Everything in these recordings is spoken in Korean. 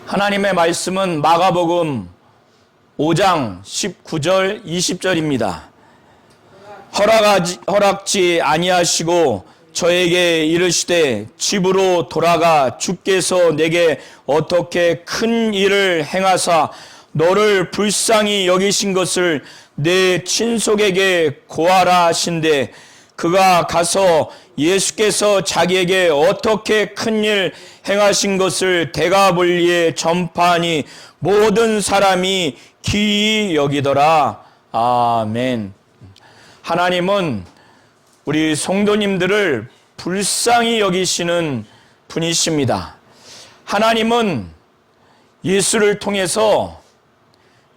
하나님의 말씀은 마가복음 5장 19절 20절입니다. 허락지 아니하시고 저에게 이르시되 집으로 돌아가 주께서 내게 어떻게 큰 일을 행하사 너를 불쌍히 여기신 것을 내 친속에게 고하라 하신대 그가 가서 예수께서 자기에게 어떻게 큰 일 행하신 것을 대가볼리에 전파하니 모든 사람이 기이 여기더라. 아멘. 하나님은 우리 성도님들을 불쌍히 여기시는 분이십니다. 하나님은 예수를 통해서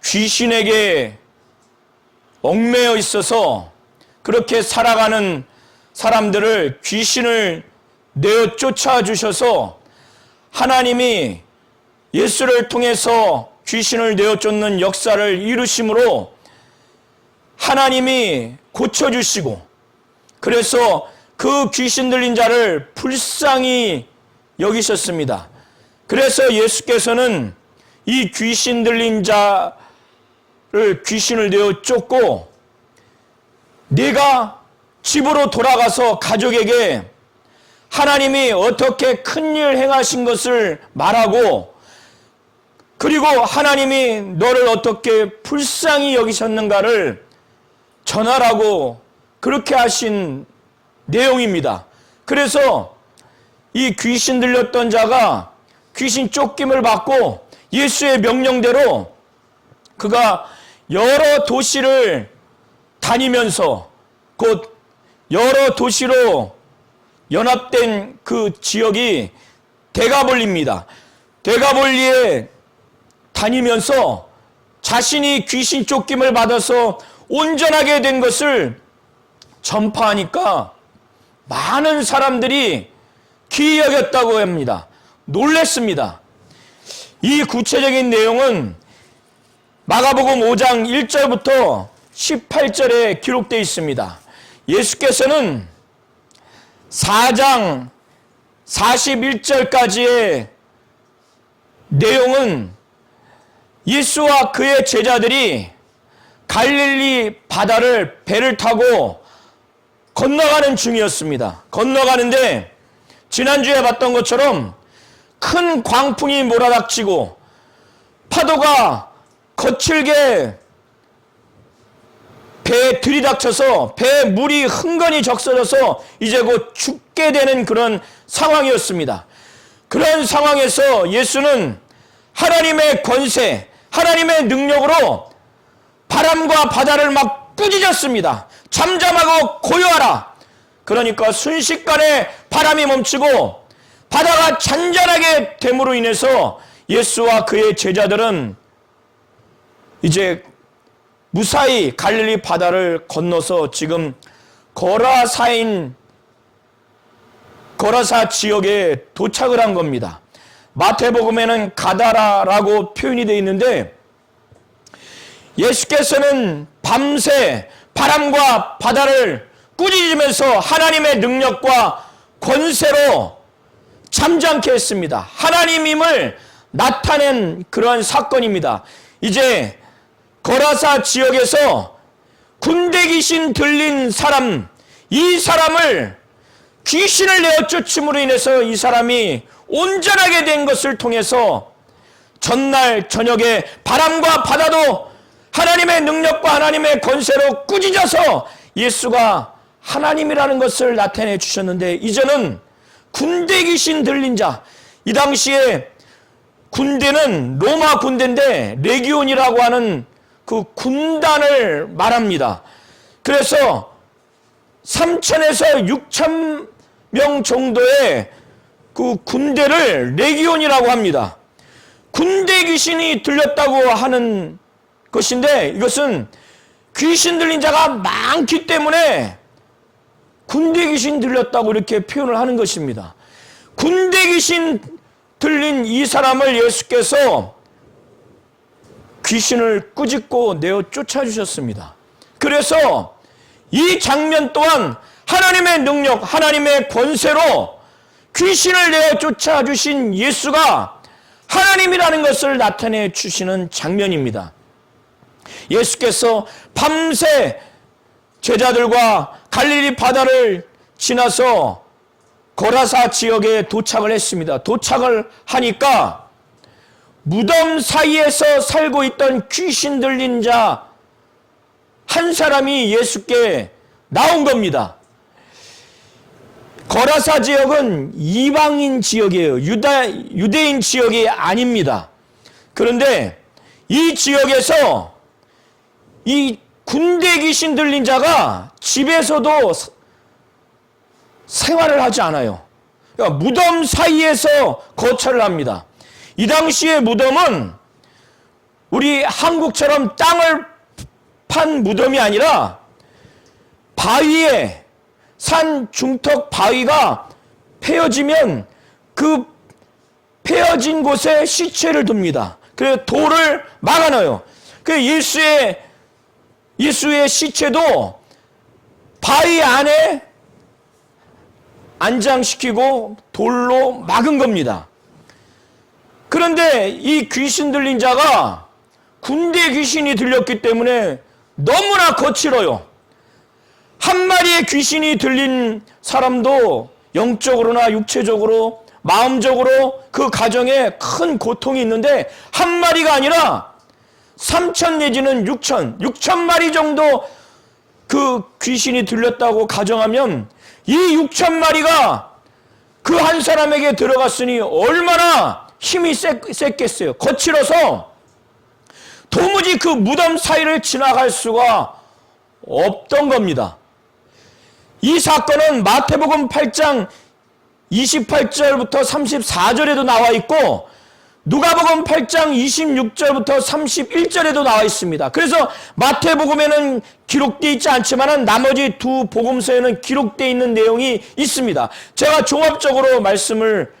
귀신에게 얽매여 있어서 그렇게 살아가는 사람들을 귀신을 내어 쫓아주셔서 하나님이 예수를 통해서 귀신을 내어 쫓는 역사를 이루심으로 하나님이 고쳐주시고 그래서 그 귀신 들린 자를 불쌍히 여기셨습니다. 그래서 예수께서는 이 귀신 들린 자를 귀신을 내어 쫓고 네가 집으로 돌아가서 가족에게 하나님이 어떻게 큰 일 행하신 것을 말하고 그리고 하나님이 너를 어떻게 불쌍히 여기셨는가를 전하라고 그렇게 하신 내용입니다. 그래서 이 귀신 들렸던 자가 귀신 쫓김을 받고 예수의 명령대로 그가 여러 도시를 다니면서 곧 여러 도시로 연합된 그 지역이 대가볼리입니다. 대가볼리에 다니면서 자신이 귀신 쫓김을 받아서 온전하게 된 것을 전파하니까 많은 사람들이 기이 여겼다고 합니다. 놀랬습니다. 이 구체적인 내용은 마가복음 5장 1절부터 18절에 기록되어 있습니다. 예수께서는 4장 41절까지의 내용은 예수와 그의 제자들이 갈릴리 바다를 배를 타고 건너가는 중이었습니다. 건너가는데 지난주에 봤던 것처럼 큰 광풍이 몰아닥치고 파도가 거칠게 배에 들이닥쳐서 배에 물이 흥건히 적셔져서 이제 곧 죽게 되는 그런 상황이었습니다. 그런 상황에서 예수는 하나님의 권세, 하나님의 능력으로 바람과 바다를 막 꾸짖었습니다. 잠잠하고 고요하라. 그러니까 순식간에 바람이 멈추고 바다가 잔잔하게 됨으로 인해서 예수와 그의 제자들은 이제 무사히 갈릴리 바다를 건너서 지금 거라사 지역에 도착을 한 겁니다. 마태복음에는 가다라라고 표현이 되어 있는데 예수께서는 밤새 바람과 바다를 꾸짖으면서 하나님의 능력과 권세로 잠잠케 했습니다. 하나님임을 나타낸 그러한 사건입니다. 이제 거라사 지역에서 군대 귀신 들린 사람, 이 사람을 귀신을 내어 쫓음으로 인해서 이 사람이 온전하게 된 것을 통해서 전날 저녁에 바람과 바다도 하나님의 능력과 하나님의 권세로 꾸짖어서 예수가 하나님이라는 것을 나타내 주셨는데 이제는 군대 귀신 들린 자, 이 당시에 군대는 로마 군대인데 레기온이라고 하는 그 군단을 말합니다. 그래서 3,000에서 6,000명 정도의 그 군대를 레기온이라고 합니다. 군대 귀신이 들렸다고 하는 것인데 이것은 귀신 들린 자가 많기 때문에 군대 귀신 들렸다고 이렇게 표현을 하는 것입니다. 군대 귀신 들린 이 사람을 예수께서 귀신을 꾸짖고 내어 쫓아주셨습니다. 그래서 이 장면 또한 하나님의 능력, 하나님의 권세로 귀신을 내어 쫓아주신 예수가 하나님이라는 것을 나타내 주시는 장면입니다. 예수께서 밤새 제자들과 갈릴리 바다를 지나서 거라사 지역에 도착을 했습니다. 도착을 하니까 무덤 사이에서 살고 있던 귀신 들린 자 한 사람이 예수께 나온 겁니다. 거라사 지역은 이방인 지역이에요. 유대인 지역이 아닙니다. 그런데 이 지역에서 이 군대 귀신 들린 자가 집에서도 생활을 하지 않아요. 그러니까 무덤 사이에서 거처를 합니다. 이 당시의 무덤은 우리 한국처럼 땅을 판 무덤이 아니라 바위에 산 중턱 바위가 패여지면 그 패여진 곳에 시체를 둡니다. 그래서 돌을 막아놔요. 그 예수의 시체도 바위 안에 안장시키고 돌로 막은 겁니다. 그런데 이 귀신 들린 자가 군대 귀신이 들렸기 때문에 너무나 거칠어요. 한 마리의 귀신이 들린 사람도 영적으로나 육체적으로 마음적으로 그 가정에 큰 고통이 있는데 한 마리가 아니라 3천 내지는 6천 마리 정도 그 귀신이 들렸다고 가정하면 이 6천 마리가 그 한 사람에게 들어갔으니 얼마나 힘이 셌겠어요. 거칠어서 도무지 그 무덤 사이를 지나갈 수가 없던 겁니다. 이 사건은 마태복음 8장 28절부터 34절에도 나와 있고 누가복음 8장 26절부터 31절에도 나와 있습니다. 그래서 마태복음에는 기록되어 있지 않지만 나머지 두 복음서에는 기록되어 있는 내용이 있습니다. 제가 종합적으로 말씀을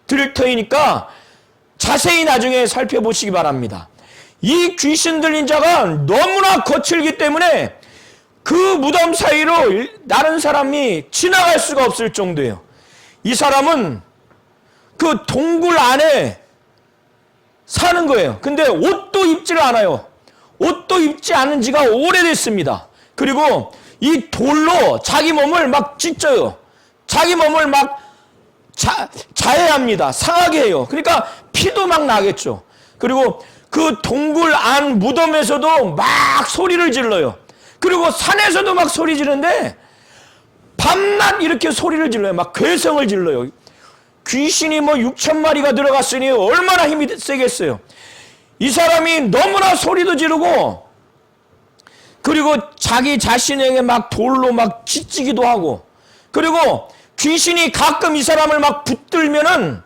드릴 테니까 자세히 나중에 살펴보시기 바랍니다. 이 귀신 들린 자가 너무나 거칠기 때문에 그 무덤 사이로 다른 사람이 지나갈 수가 없을 정도예요. 이 사람은 그 동굴 안에 사는 거예요. 근데 옷도 입지를 않아요. 옷도 입지 않은 지가 오래됐습니다. 그리고 이 돌로 자기 몸을 막 찢어요. 자기 몸을 막 자해합니다. 상하게 해요. 그러니까 피도 막 나겠죠. 그리고 그 동굴 안 무덤에서도 막 소리를 질러요. 그리고 산에서도 막 소리 지르는데 밤낮 이렇게 소리를 질러요. 막 괴성을 질러요. 귀신이 뭐 6천 마리가 들어갔으니 얼마나 힘이 세겠어요. 이 사람이 너무나 소리도 지르고 그리고 자기 자신에게 막 돌로 막 찢기도 하고 그리고 귀신이 가끔 이 사람을 막 붙들면은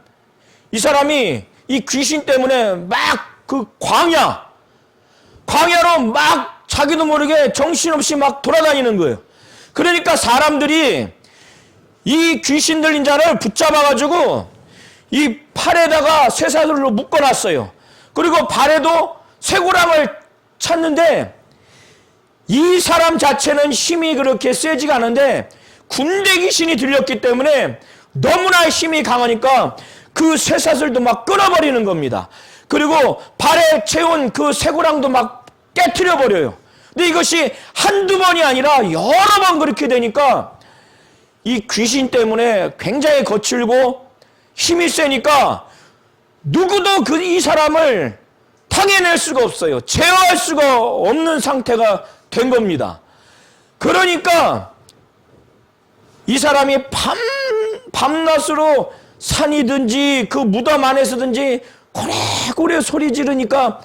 이 사람이 이 귀신 때문에 막 그 광야로 막 자기도 모르게 정신없이 막 돌아다니는 거예요. 그러니까 사람들이 이 귀신 들린 자를 붙잡아가지고 이 팔에다가 쇠사슬로 묶어놨어요. 그리고 발에도 쇠고랑을 찼는데 이 사람 자체는 힘이 그렇게 세지가 않은데 군대 귀신이 들렸기 때문에 너무나 힘이 강하니까 그 쇠사슬도 막 끊어버리는 겁니다. 그리고 발에 채운 그 쇠고랑도 막 깨트려 버려요. 근데 이것이 한두 번이 아니라 여러 번 그렇게 되니까 이 귀신 때문에 굉장히 거칠고 힘이 세니까 누구도 이 사람을 당해낼 수가 없어요. 제어할 수가 없는 상태가 된 겁니다. 그러니까 이 사람이 밤낮으로 산이든지 그 무덤 안에서든지 고래고래 소리 지르니까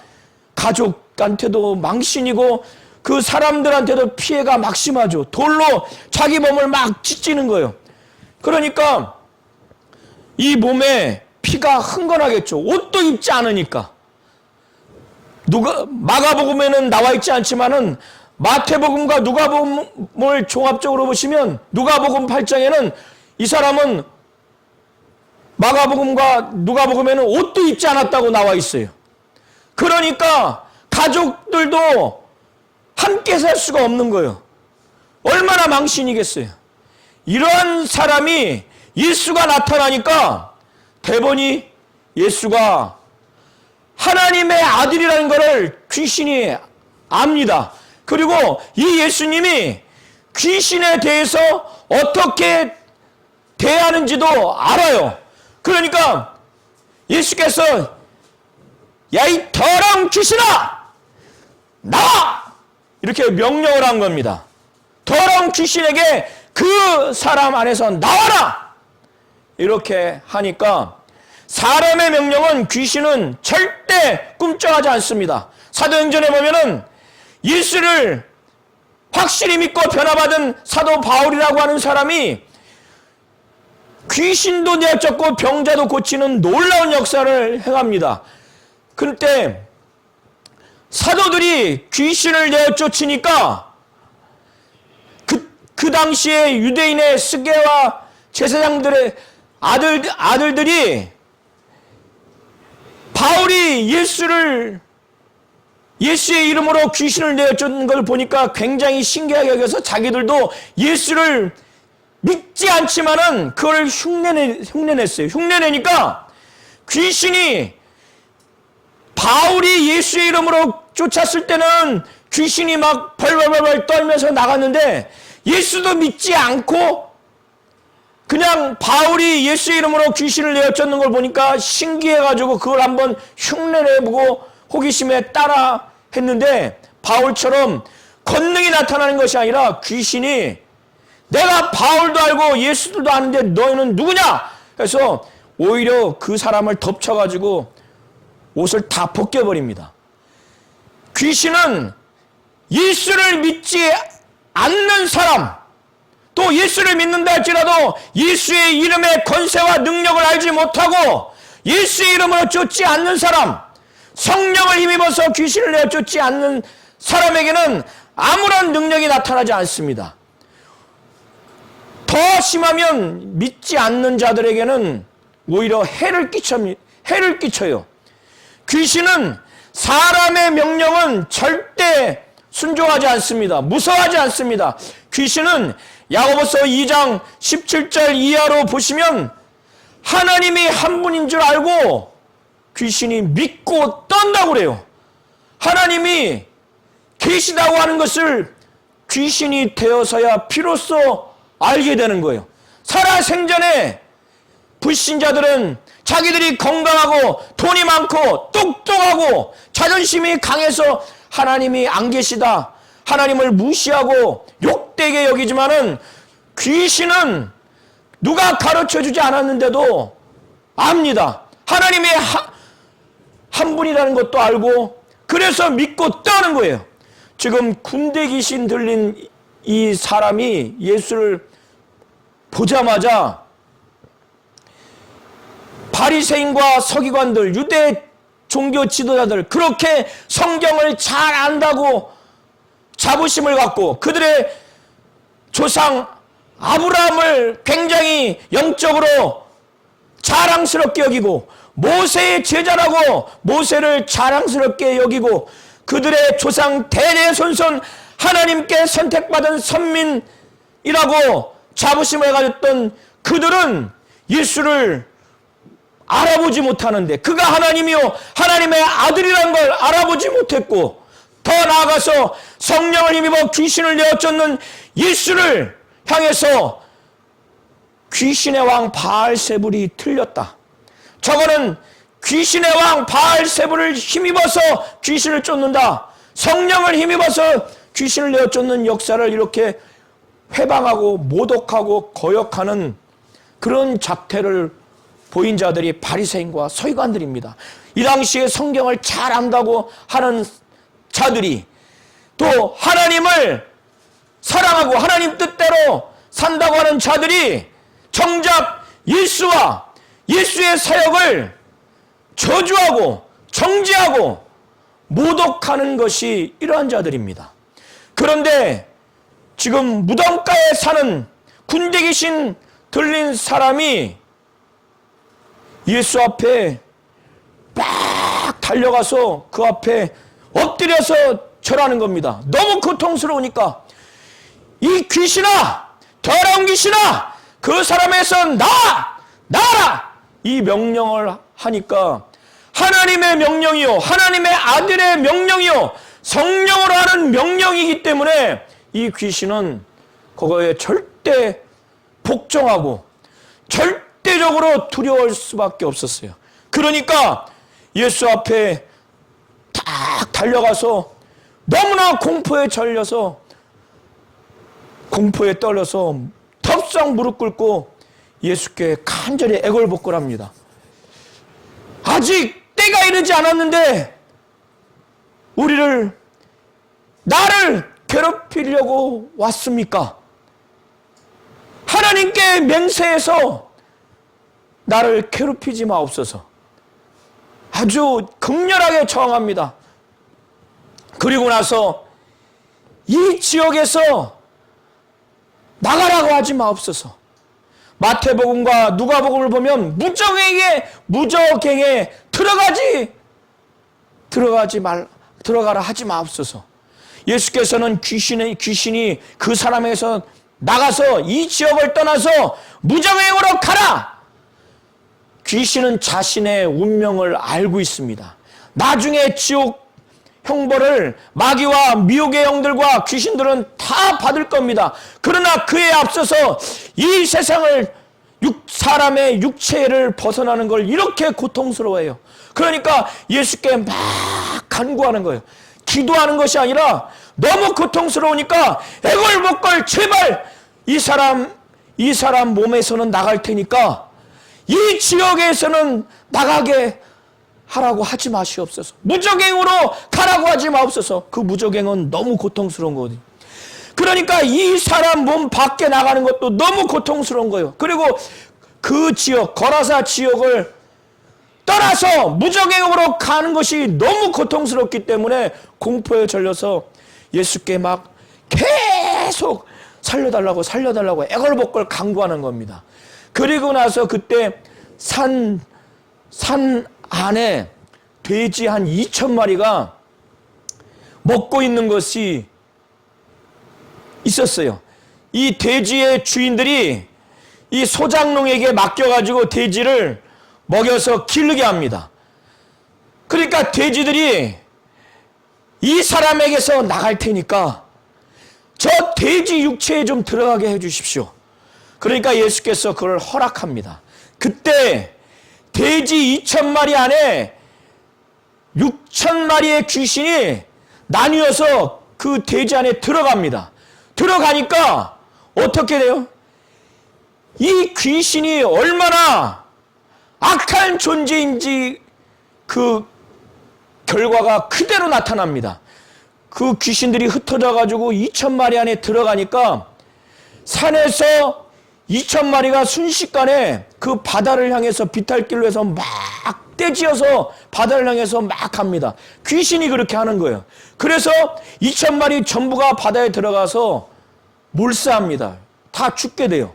가족한테도 망신이고 그 사람들한테도 피해가 막심하죠. 돌로 자기 몸을 막 찢는 거예요. 그러니까 이 몸에 피가 흥건하겠죠. 옷도 입지 않으니까. 마가복음에는 나와 있지 않지만은 마태복음과 누가복음을 종합적으로 보시면 누가복음 8장에는 이 사람은 마가복음과 누가복음에는 옷도 입지 않았다고 나와 있어요. 그러니까 가족들도 함께 살 수가 없는 거예요. 얼마나 망신이겠어요. 이러한 사람이 예수가 나타나니까 대번히 예수가 하나님의 아들이라는 것을 귀신이 압니다. 그리고 이 예수님이 귀신에 대해서 어떻게 대하는지도 알아요. 그러니까 예수께서 야, 이 더러운 귀신아, 나와! 이렇게 명령을 한 겁니다. 더러운 귀신에게 그 사람 안에서 나와라! 이렇게 하니까 사람의 명령은 귀신은 절대 꿈쩍하지 않습니다. 사도행전에 보면은 예수를 확실히 믿고 변화받은 사도 바울이라고 하는 사람이 귀신도 내쫓고 병자도 고치는 놀라운 역사를 행합니다. 그때 사도들이 귀신을 내쫓으니까 그 당시에 유대인의 스게와 제사장들의 아들들이 바울이 예수의 이름으로 귀신을 내쫓는 걸 보니까 굉장히 신기하게 여겨서 자기들도 예수를 믿지 않지만은 그걸 흉내냈어요. 흉내내니까 귀신이 바울이 예수의 이름으로 쫓았을 때는 귀신이 막 벌벌벌 떨면서 나갔는데 예수도 믿지 않고 그냥 바울이 예수의 이름으로 귀신을 내쫓는 걸 보니까 신기해가지고 그걸 한번 흉내내보고 호기심에 따라 했는데 바울처럼 권능이 나타나는 것이 아니라 귀신이 내가 바울도 알고 예수도 아는데 너희는 누구냐? 그래서 오히려 그 사람을 덮쳐가지고 옷을 다 벗겨버립니다. 귀신은 예수를 믿지 않는 사람, 또 예수를 믿는다 할지라도 예수의 이름의 권세와 능력을 알지 못하고 예수의 이름으로 쫓지 않는 사람, 성령을 힘입어서 귀신을 내쫓지 않는 사람에게는 아무런 능력이 나타나지 않습니다. 더 심하면 믿지 않는 자들에게는 오히려 해를 끼쳐요. 귀신은 사람의 명령은 절대 순종하지 않습니다. 무서워하지 않습니다. 귀신은 야고보서 2장 17절 이하로 보시면 하나님이 한 분인 줄 알고 귀신이 믿고 떤다고 그래요. 하나님이 계시다고 하는 것을 귀신이 되어서야 비로소 알게 되는 거예요. 살아생전에 불신자들은 자기들이 건강하고 돈이 많고 똑똑하고 자존심이 강해서 하나님이 안 계시다, 하나님을 무시하고 욕되게 여기지만은 귀신은 누가 가르쳐주지 않았는데도 압니다. 하나님이 한 분이라는 것도 알고 그래서 믿고 떠는 거예요. 지금 군대 귀신 들린 이 사람이 예수를 보자마자 바리새인과 서기관들, 유대 종교 지도자들, 그렇게 성경을 잘 안다고 자부심을 갖고 그들의 조상 아브라함을 굉장히 영적으로 자랑스럽게 여기고 모세의 제자라고 모세를 자랑스럽게 여기고 그들의 조상 대대손손 하나님께 선택받은 선민이라고 자부심을 가졌던 그들은 예수를 알아보지 못하는데 그가 하나님이요 하나님의 아들이라는 걸 알아보지 못했고 더 나아가서 성령을 힘입어 귀신을 내어쫓는 예수를 향해서 귀신의 왕 바알세불이 틀렸다. 저거는 귀신의 왕 바알세불을 힘입어서 귀신을 쫓는다. 성령을 힘입어서 귀신을 내어쫓는 역사를 이렇게 회방하고 모독하고 거역하는 그런 작태를 보인 자들이 바리새인과 서기관들입니다. 이 당시에 성경을 잘 안다고 하는 자들이 또 하나님을 사랑하고 하나님 뜻대로 산다고 하는 자들이 정작 예수와 예수의 사역을 저주하고 정죄하고 모독하는 것이 이러한 자들입니다. 그런데 지금 무덤가에 사는 군대 귀신 들린 사람이 예수 앞에 막 달려가서 그 앞에 엎드려서 절하는 겁니다. 너무 고통스러우니까 이 귀신아, 더러운 귀신아, 그 사람에서 나와라! 이 명령을 하니까 하나님의 명령이요, 하나님의 아들의 명령이요, 성령으로 하는 명령이기 때문에 이 귀신은 그거에 절대 복종하고 절대적으로 두려워할 수밖에 없었어요. 그러니까 예수 앞에 딱 달려가서 너무나 공포에 떨려서 덥석 무릎 꿇고 예수께 간절히 애걸복걸합니다. 아직 때가 이르지 않았는데 나를 괴롭히려고 왔습니까? 하나님께 맹세해서 나를 괴롭히지 마옵소서. 아주 극렬하게 저항합니다. 그리고 나서 이 지역에서 나가라고 하지 마옵소서. 마태복음과 누가복음을 보면 무저갱에 들어가라 하지 마옵소서. 예수께서는 귀신이 그 사람에게서 나가서 이 지역을 떠나서 무저갱으로 가라. 귀신은 자신의 운명을 알고 있습니다. 나중에 지옥 형벌을 마귀와 미혹의 영들과 귀신들은 다 받을 겁니다. 그러나 그에 앞서서 이 세상을 사람의 육체를 벗어나는 걸 이렇게 고통스러워해요. 그러니까 예수께 막 간구하는 거예요. 기도하는 것이 아니라 너무 고통스러우니까 애걸복걸 제발 이 사람 몸에서는 나갈 테니까 이 지역에서는 나가게 하라고 하지 마시옵소서. 무저갱으로 가라고 하지 마옵소서. 그 무저갱은 너무 고통스러운 거거든요. 그러니까 이 사람 몸 밖에 나가는 것도 너무 고통스러운 거예요. 그리고 그 지역, 거라사 지역을 떠나서 무저갱으로 가는 것이 너무 고통스럽기 때문에 공포에 절려서 예수께 막 계속 살려달라고 애걸복걸 간구하는 겁니다. 그리고 나서 그때 산 안에 돼지 한 2,000마리가 먹고 있는 것이 있었어요. 이 돼지의 주인들이 이 소장농에게 맡겨가지고 돼지를 먹여서 기르게 합니다. 그러니까 돼지들이 이 사람에게서 나갈 테니까 저 돼지 육체에 좀 들어가게 해주십시오. 그러니까 예수께서 그걸 허락합니다. 그때 돼지 2,000마리 안에 6,000마리의 귀신이 나뉘어서 그 돼지 안에 들어갑니다. 들어가니까 어떻게 돼요? 이 귀신이 얼마나 악한 존재인지 그 결과가 그대로 나타납니다. 그 귀신들이 흩어져 가지고 2,000마리 안에 들어가니까 산에서 2,000마리가 순식간에 그 바다를 향해서 비탈길로 해서 막 떼지어서 바다를 향해서 막 갑니다. 귀신이 그렇게 하는 거예요. 그래서 2,000마리 전부가 바다에 들어가서 몰사합니다. 다 죽게 돼요.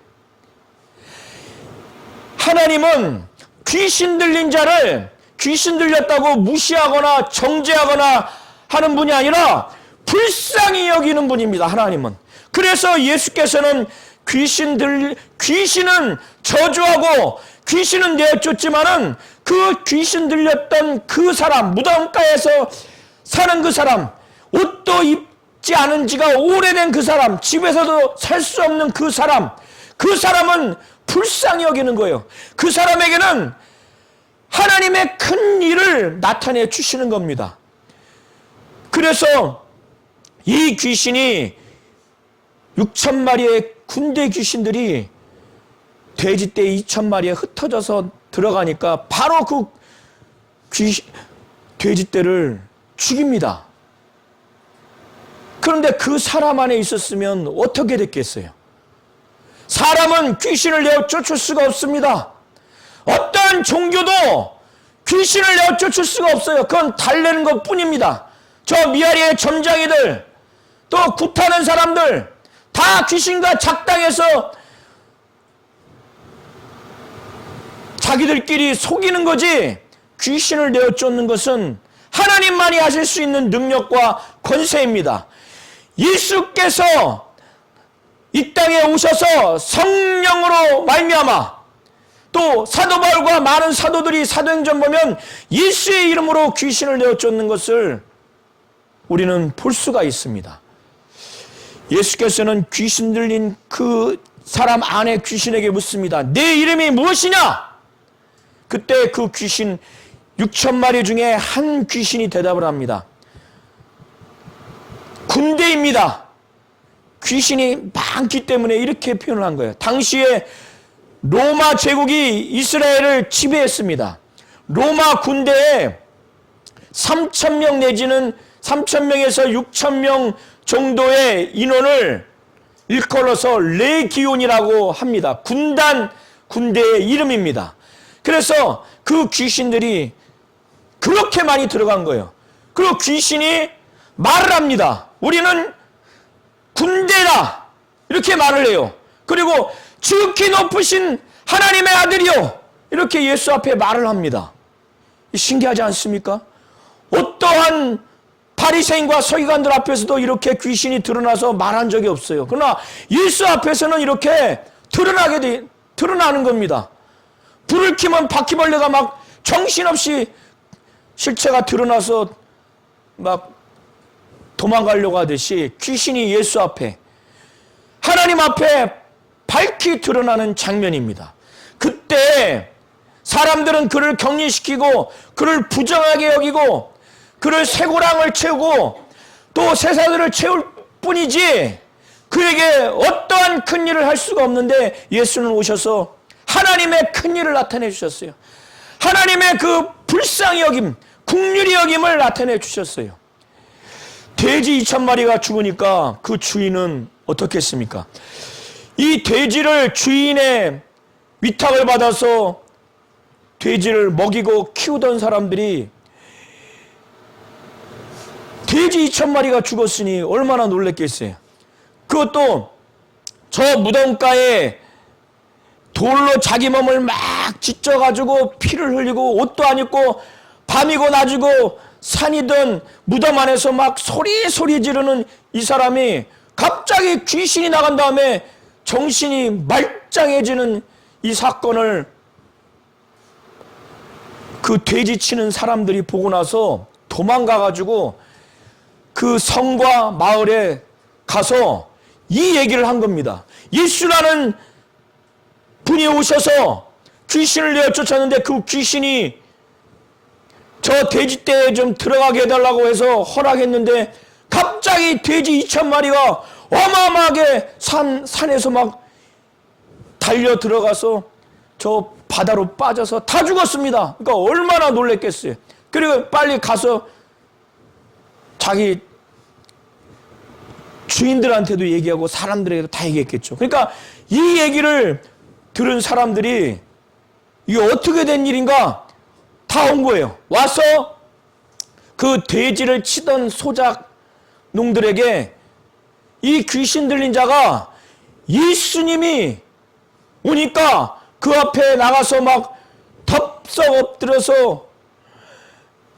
하나님은 귀신 들린 자를 귀신 들렸다고 무시하거나 정죄하거나 하는 분이 아니라 불쌍히 여기는 분입니다. 하나님은. 그래서 예수께서는 귀신은 저주하고 귀신은 내쫓지만은 그 귀신 들렸던 그 사람, 무덤가에서 사는 그 사람, 옷도 입지 않은 지가 오래된 그 사람, 집에서도 살 수 없는 그 사람은 불쌍히 여기는 거예요. 그 사람에게는 하나님의 큰 일을 나타내 주시는 겁니다. 그래서 이 귀신이 6,000마리의 군대 귀신들이 돼지떼 2,000마리에 흩어져서 들어가니까 바로 그 돼지떼를 죽입니다. 그런데 그 사람 안에 있었으면 어떻게 됐겠어요? 사람은 귀신을 내어 쫓을 수가 없습니다. 어떤 종교도 귀신을 내어 쫓을 수가 없어요. 그건 달래는 것 뿐입니다. 저 미아리의 점장이들, 또 굿하는 사람들, 다 귀신과 작당해서 자기들끼리 속이는 거지, 귀신을 내어 쫓는 것은 하나님만이 하실 수 있는 능력과 권세입니다. 예수께서 이 땅에 오셔서 성령으로 말미암아 또 사도 바울과 많은 사도들이 사도행전 보면 예수의 이름으로 귀신을 내어 쫓는 것을 우리는 볼 수가 있습니다. 예수께서는 귀신 들린 그 사람 안에 귀신에게 묻습니다. 내 이름이 무엇이냐? 그때 그 귀신 6,000마리 중에 한 귀신이 대답을 합니다. 군대입니다. 귀신이 많기 때문에 이렇게 표현을 한 거예요. 당시에 로마 제국이 이스라엘을 지배했습니다. 로마 군대에 3,000명 내지는 3,000명에서 6,000명 정도의 인원을 일컬어서 레기온이라고 합니다. 군대의 이름입니다. 그래서 그 귀신들이 그렇게 많이 들어간 거예요. 그리고 귀신이 말을 합니다. 우리는 군대다, 이렇게 말을 해요. 그리고 지극히 높으신 하나님의 아들이요, 이렇게 예수 앞에 말을 합니다. 신기하지 않습니까? 어떠한 바리새인과 서기관들 앞에서도 이렇게 귀신이 드러나서 말한 적이 없어요. 그러나 예수 앞에서는 이렇게 드러나는 겁니다. 불을 켜면 바퀴벌레가 막 정신없이 실체가 드러나서 막 도망가려고 하듯이 귀신이 예수 앞에, 하나님 앞에 밝히 드러나는 장면입니다. 그때 사람들은 그를 격리시키고 그를 부정하게 여기고 그를 쇠고랑을 채우고 또 쇠사슬을 채울 뿐이지 그에게 어떠한 큰 일을 할 수가 없는데, 예수는 오셔서 하나님의 큰 일을 나타내 주셨어요. 하나님의 그 불쌍히 여김, 긍휼히 여김을 나타내 주셨어요. 돼지 2,000마리가 죽으니까 그 주인은 어떻게 했습니까? 이 돼지를 주인의 위탁을 받아서 돼지를 먹이고 키우던 사람들이 돼지 2,000마리가 죽었으니 얼마나 놀랬겠어요. 그것도 저 무덤가에 돌로 자기 몸을 막 찢어가지고 피를 흘리고 옷도 안 입고 밤이고 낮이고 산이든 무덤 안에서 막 소리 지르는 이 사람이 갑자기 귀신이 나간 다음에 정신이 말짱해지는 이 사건을 그 돼지 치는 사람들이 보고 나서 도망가가지고 그 성과 마을에 가서 이 얘기를 한 겁니다. 예수라는 분이 오셔서 귀신을 내어 쫓았는데 그 귀신이 저 돼지떼에 좀 들어가게 해달라고 해서 허락했는데 갑자기 돼지 2,000마리가 어마어마하게 산에서 막 달려 들어가서 저 바다로 빠져서 다 죽었습니다. 그러니까 얼마나 놀랬겠어요. 그리고 빨리 가서 자기 주인들한테도 얘기하고 사람들에게도 다 얘기했겠죠. 그러니까 이 얘기를 들은 사람들이 이게 어떻게 된 일인가 다 온 거예요. 와서 그 돼지를 치던 소작 농들에게 이 귀신 들린 자가 예수님이 오니까 그 앞에 나가서 막 덥석 엎드려서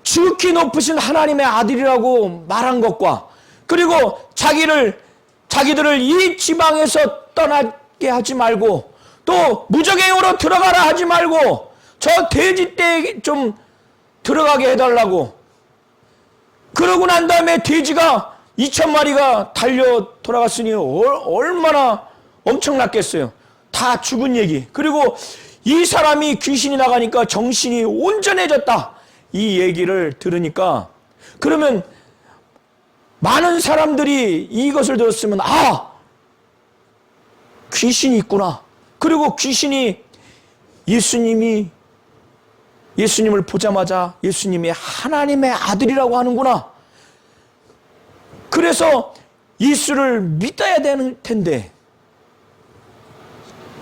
지극히 높으신 하나님의 아들이라고 말한 것과, 그리고 자기들을 이 지방에서 떠나게 하지 말고 또 무적행으로 들어가라 하지 말고 저 돼지떼에 좀 들어가게 해달라고, 그러고 난 다음에 돼지가 2,000마리가 달려 돌아갔으니 얼마나 엄청났겠어요. 다 죽은 얘기. 그리고 이 사람이 귀신이 나가니까 정신이 온전해졌다, 이 얘기를 들으니까, 그러면 많은 사람들이 이것을 들었으면 귀신이 있구나. 그리고 귀신이 예수님을 보자마자 예수님이 하나님의 아들이라고 하는구나. 그래서 예수를 믿어야 되는 텐데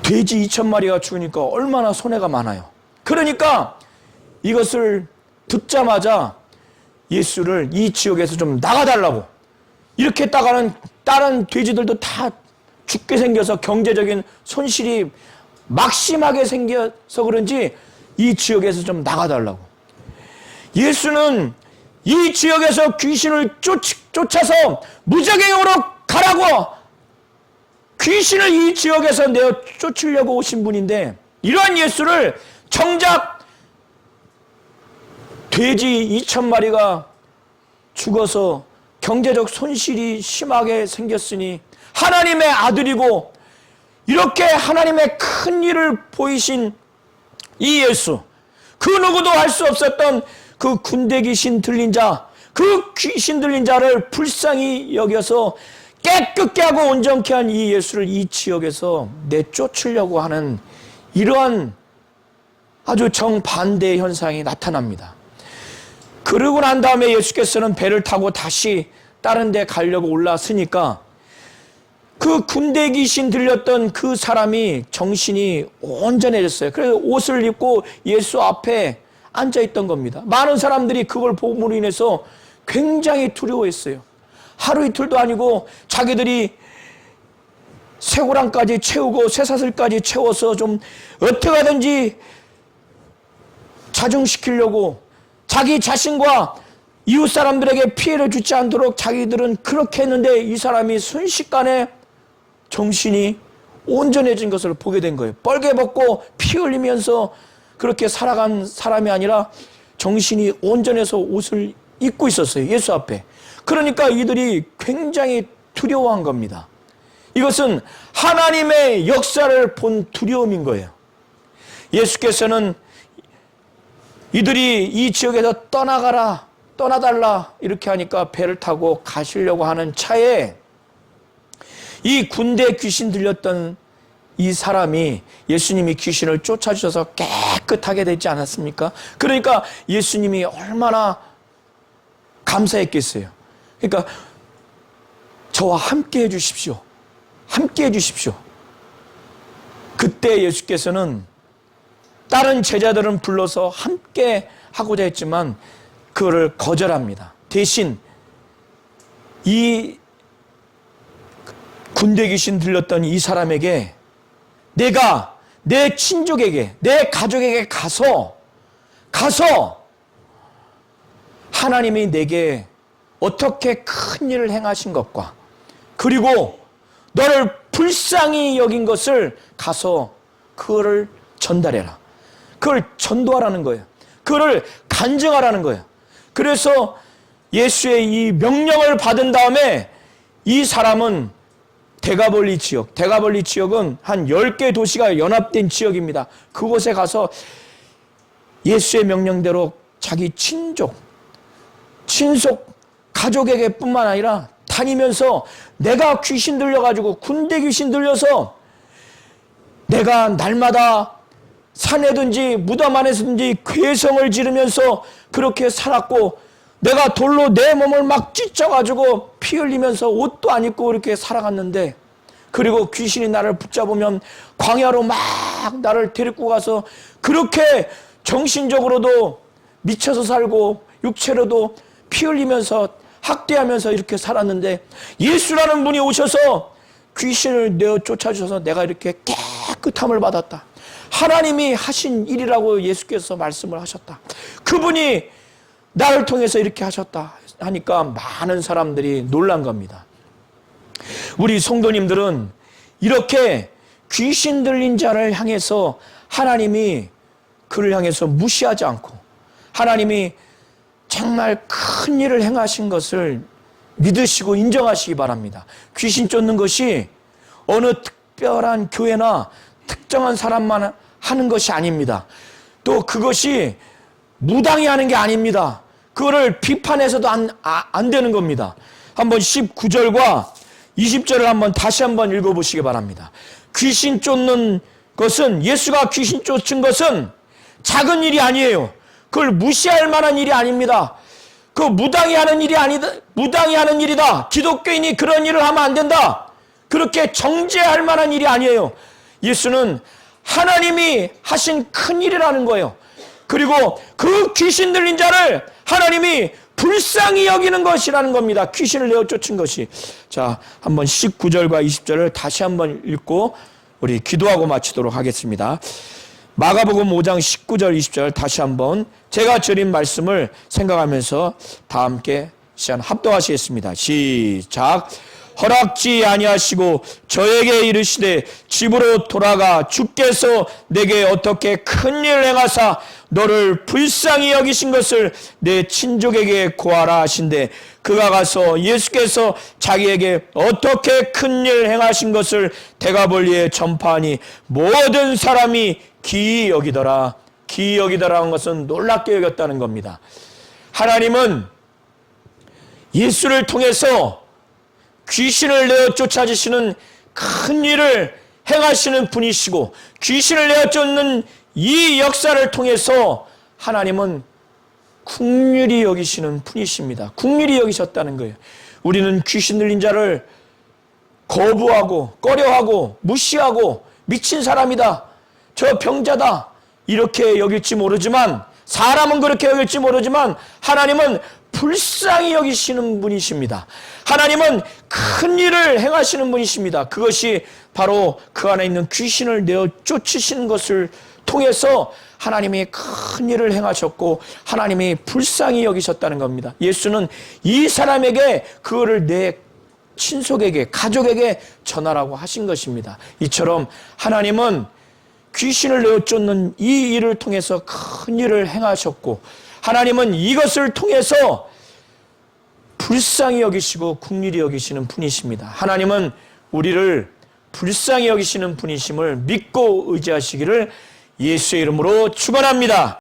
돼지 2,000마리가 죽으니까 얼마나 손해가 많아요. 그러니까 이것을 듣자마자 예수를 이 지역에서 좀 나가달라고, 이렇게 했다가는 다른 돼지들도 다 죽게 생겨서 경제적인 손실이 막심하게 생겨서 그런지 이 지역에서 좀 나가달라고. 예수는 이 지역에서 귀신을 쫓아서 무적행으로 가라고 귀신을 이 지역에서 내어 쫓으려고 오신 분인데 이러한 예수를 정작 돼지 2,000마리가 죽어서 경제적 손실이 심하게 생겼으니 하나님의 아들이고 이렇게 하나님의 큰 일을 보이신 이 예수, 그 누구도 할 수 없었던 그 군대 귀신 들린 자, 그 귀신 들린 자를 불쌍히 여겨서 깨끗게 하고 온전케 한 이 예수를 이 지역에서 내쫓으려고 하는 이러한 아주 정반대의 현상이 나타납니다. 그러고 난 다음에 예수께서는 배를 타고 다시 다른 데 가려고 올라서니까 그 군대 귀신 들렸던 그 사람이 정신이 온전해졌어요. 그래서 옷을 입고 예수 앞에 앉아있던 겁니다. 많은 사람들이 그걸 보므로 인해서 굉장히 두려워했어요. 하루 이틀도 아니고 자기들이 쇠고랑까지 채우고 쇠사슬까지 채워서 좀 어떻게 하든지 자중시키려고 자기 자신과 이웃 사람들에게 피해를 주지 않도록 자기들은 그렇게 했는데 이 사람이 순식간에 정신이 온전해진 것을 보게 된 거예요. 뻘개 벗고 피 흘리면서 그렇게 살아간 사람이 아니라 정신이 온전해서 옷을 입고 있었어요. 예수 앞에. 그러니까 이들이 굉장히 두려워한 겁니다. 이것은 하나님의 역사를 본 두려움인 거예요. 예수께서는 이들이 이 지역에서 떠나가라, 떠나달라 이렇게 하니까 배를 타고 가시려고 하는 차에 이 군대 귀신 들렸던 이 사람이 예수님이 귀신을 쫓아주셔서 깨끗하게 되지 않았습니까? 그러니까 예수님이 얼마나 감사했겠어요. 그러니까 저와 함께 해주십시오. 함께 해주십시오. 그때 예수께서는 다른 제자들은 불러서 함께 하고자 했지만 그거를 거절합니다. 대신 이 군대 귀신 들렸던 이 사람에게 내가 내 친족에게, 내 가족에게 가서 하나님이 내게 어떻게 큰 일을 행하신 것과 그리고 너를 불쌍히 여긴 것을 가서 그거를 전달해라. 그걸 전도하라는 거예요. 그거를 간증하라는 거예요. 그래서 예수의 이 명령을 받은 다음에 이 사람은 대가벌리 지역은 한 10개 도시가 연합된 지역입니다. 그곳에 가서 예수의 명령대로 자기 친속, 가족에게 뿐만 아니라 다니면서 내가 귀신 들려가지고 군대 귀신 들려서 내가 날마다 산에든지 무덤 안에서든지 괴성을 지르면서 그렇게 살았고 내가 돌로 내 몸을 막 찢어가지고 피 흘리면서 옷도 안 입고 이렇게 살아갔는데 그리고 귀신이 나를 붙잡으면 광야로 막 나를 데리고 가서 그렇게 정신적으로도 미쳐서 살고 육체로도 피 흘리면서 학대하면서 이렇게 살았는데 예수라는 분이 오셔서 귀신을 내어 쫓아주셔서 내가 이렇게 깨끗함을 받았다. 하나님이 하신 일이라고 예수께서 말씀을 하셨다. 그분이 나를 통해서 이렇게 하셨다 하니까 많은 사람들이 놀란 겁니다. 우리 성도님들은 이렇게 귀신 들린 자를 향해서 하나님이 그를 향해서 무시하지 않고 하나님이 정말 큰 일을 행하신 것을 믿으시고 인정하시기 바랍니다. 귀신 쫓는 것이 어느 특별한 교회나 특정한 사람만 하는 것이 아닙니다. 또 그것이 무당이 하는 게 아닙니다. 그거를 비판해서도 안 되는 겁니다. 한번 19절과 20절을 한번 다시 한번 읽어보시기 바랍니다. 귀신 쫓는 것은 예수가 귀신 쫓은 것은 작은 일이 아니에요. 그걸 무시할 만한 일이 아닙니다. 그 무당이 하는 일이 아니다. 무당이 하는 일이다. 기독교인이 그런 일을 하면 안 된다. 그렇게 정죄할 만한 일이 아니에요. 예수는 하나님이 하신 큰 일이라는 거예요. 그리고 그 귀신 들린 자를 하나님이 불쌍히 여기는 것이라는 겁니다. 귀신을 내어 쫓은 것이. 자, 한번 19절과 20절을 다시 한번 읽고 우리 기도하고 마치도록 하겠습니다. 마가복음 5장 19절 20절 다시 한번 제가 드린 말씀을 생각하면서 다 함께 시간 합독하시겠습니다. 시작. 허락지 아니하시고 저에게 이르시되 집으로 돌아가 주께서 내게 어떻게 큰 일을 행하사 너를 불쌍히 여기신 것을 내 친족에게 고하라 하신대. 그가 가서 예수께서 자기에게 어떻게 큰 일을 행하신 것을 대가볼리에 전파하니 모든 사람이 기이 여기더라. 기이 여기더라는 것은 놀랍게 여겼다는 겁니다. 하나님은 예수를 통해서 귀신을 내어 쫓아주시는 큰 일을 행하시는 분이시고, 귀신을 내어 쫓는 이 역사를 통해서 하나님은 긍휼히 여기시는 분이십니다. 긍휼히 여기셨다는 거예요. 우리는 귀신 들린 자를 거부하고 꺼려하고 무시하고 미친 사람이다, 저 병자다 이렇게 여길지 모르지만, 사람은 그렇게 여길지 모르지만 하나님은 불쌍히 여기시는 분이십니다. 하나님은 큰 일을 행하시는 분이십니다. 그것이 바로 그 안에 있는 귀신을 내어 쫓으시는 것을 통해서 하나님이 큰 일을 행하셨고 하나님이 불쌍히 여기셨다는 겁니다. 예수는 이 사람에게 그거를 내 친속에게, 가족에게 전하라고 하신 것입니다. 이처럼 하나님은 귀신을 내어 쫓는 이 일을 통해서 큰 일을 행하셨고, 하나님은 이것을 통해서 불쌍히 여기시고 긍휼히 여기시는 분이십니다. 하나님은 우리를 불쌍히 여기시는 분이심을 믿고 의지하시기를 예수의 이름으로 축원합니다.